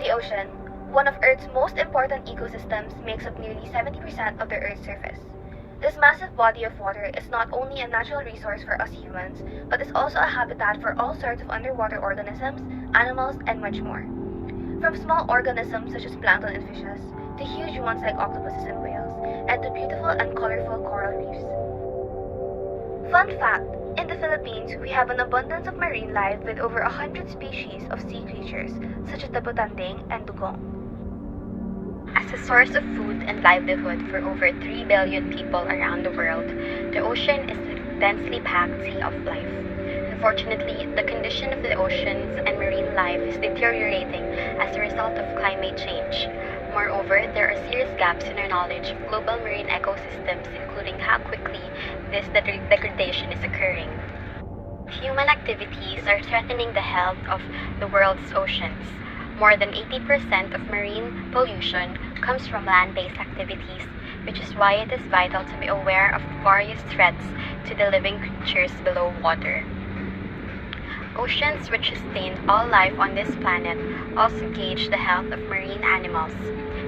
The ocean, one of Earth's most important ecosystems, makes up nearly 70% of the Earth's surface. This massive body of water is not only a natural resource for us humans, but is also a habitat for all sorts of underwater organisms, animals, and much more. From small organisms such as plankton and fishes, to huge ones like octopuses and whales, and to beautiful and colorful coral reefs. Fun fact, in the Philippines, we have an abundance of marine life with over 100 species of sea creatures, such as the butanding and dugong. As a source of food and livelihood for over 3 billion people around the world, the ocean is a densely packed sea of life. Unfortunately, the condition of the oceans and marine life is deteriorating as a result of climate change. Moreover, there are serious gaps in our knowledge of global marine ecosystems, including how quickly this degradation is occurring. Human activities are threatening the health of the world's oceans. More than 80% of marine pollution comes from land-based activities, which is why it is vital to be aware of various threats to the living creatures below water. Oceans, which sustain all life on this planet, also gauge the health of marine animals.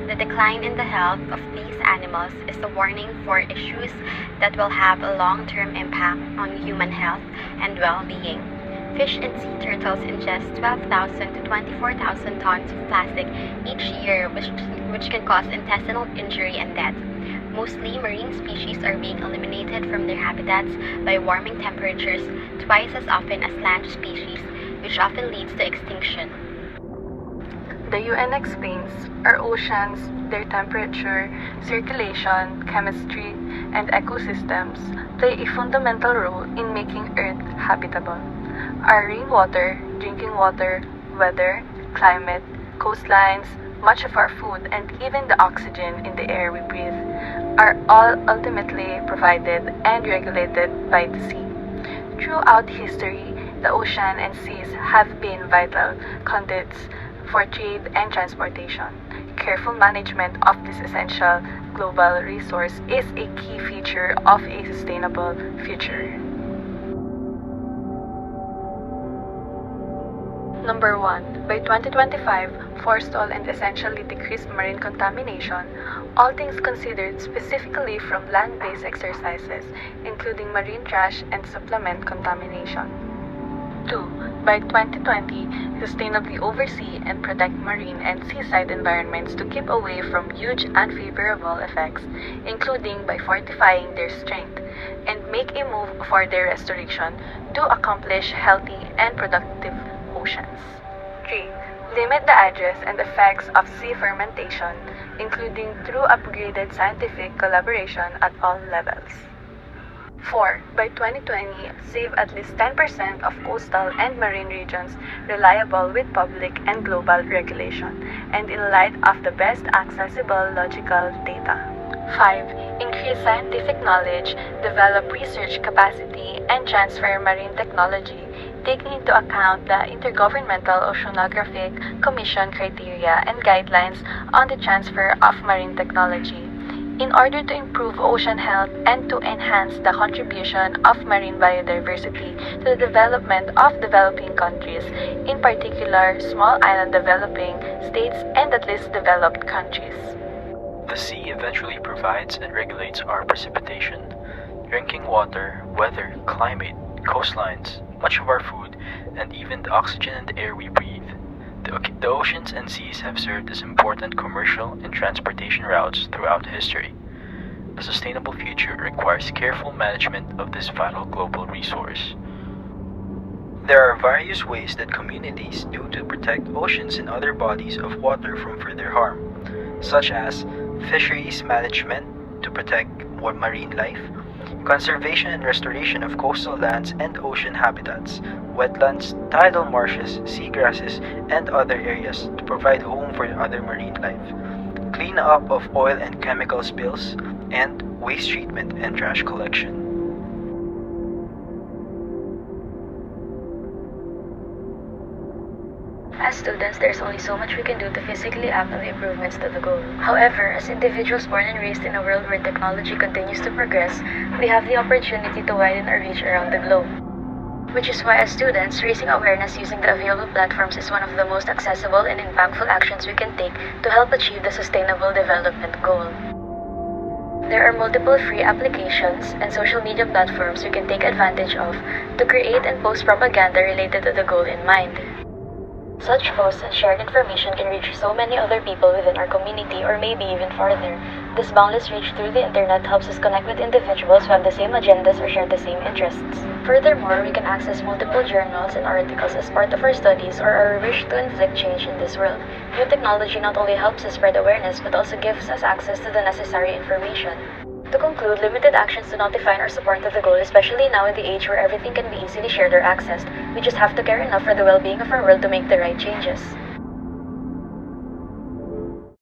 The decline in the health of these animals is a warning for issues that will have a long-term impact on human health and well-being. Fish and sea turtles ingest 12,000 to 24,000 tons of plastic each year, which can cause intestinal injury and death. Mostly, marine species are being eliminated from their habitats by warming temperatures twice as often as land species, which often leads to extinction. The UN explains our oceans, their temperature, circulation, chemistry, and ecosystems play a fundamental role in making Earth habitable. Our rainwater, drinking water, weather, climate, coastlines, much of our food, and even the oxygen in the air we breathe are all ultimately provided and regulated by the sea. Throughout history, the ocean and seas have been vital conduits for trade and transportation. Careful management of this essential global resource is a key feature of a sustainable future. Number 1. By 2025, forestall and essentially decrease marine contamination, all things considered specifically from land-based exercises, including marine trash and supplement contamination. 2. By 2020, sustainably oversee and protect marine and seaside environments to keep away from huge unfavorable effects, including by fortifying their strength, and make a move for their restoration to accomplish healthy and productive oceans. 3. Limit the address and effects of sea fermentation, including through upgraded scientific collaboration at all levels. 4. By 2020, save at least 10% of coastal and marine regions reliable with public and global regulation, and in light of the best accessible logical data. 5. Increase scientific knowledge, develop research capacity, and transfer marine technology, taking into account the Intergovernmental Oceanographic Commission criteria and guidelines on the transfer of marine technology, in order to improve ocean health and to enhance the contribution of marine biodiversity to the development of developing countries, in particular small island developing states and at least developed countries. The sea eventually provides and regulates our precipitation, drinking water, weather, climate, coastlines, much of our food, and even the oxygen in the air we breathe. The oceans and seas have served as important commercial and transportation routes throughout history. A sustainable future requires careful management of this vital global resource. There are various ways that communities do to protect oceans and other bodies of water from further harm, such as fisheries management to protect marine life, conservation and restoration of coastal lands and ocean habitats, wetlands, tidal marshes, seagrasses, and other areas to provide home for other marine life, clean up of oil and chemical spills, and waste treatment and trash collection. As students, there's only so much we can do to physically up the improvements to the goal. However, as individuals born and raised in a world where technology continues to progress, we have the opportunity to widen our reach around the globe. Which is why, as students, raising awareness using the available platforms is one of the most accessible and impactful actions we can take to help achieve the Sustainable Development Goal. There are multiple free applications and social media platforms you can take advantage of to create and post propaganda related to the goal in mind. Such posts and shared information can reach so many other people within our community or maybe even farther. This boundless reach through the internet helps us connect with individuals who have the same agendas or share the same interests. Furthermore, we can access multiple journals and articles as part of our studies or our wish to inflict change in this world. New technology not only helps us spread awareness but also gives us access to the necessary information. To conclude, limited actions do not define our support to the goal, especially now in the age where everything can be easily shared or accessed. We just have to care enough for the well-being of our world to make the right changes.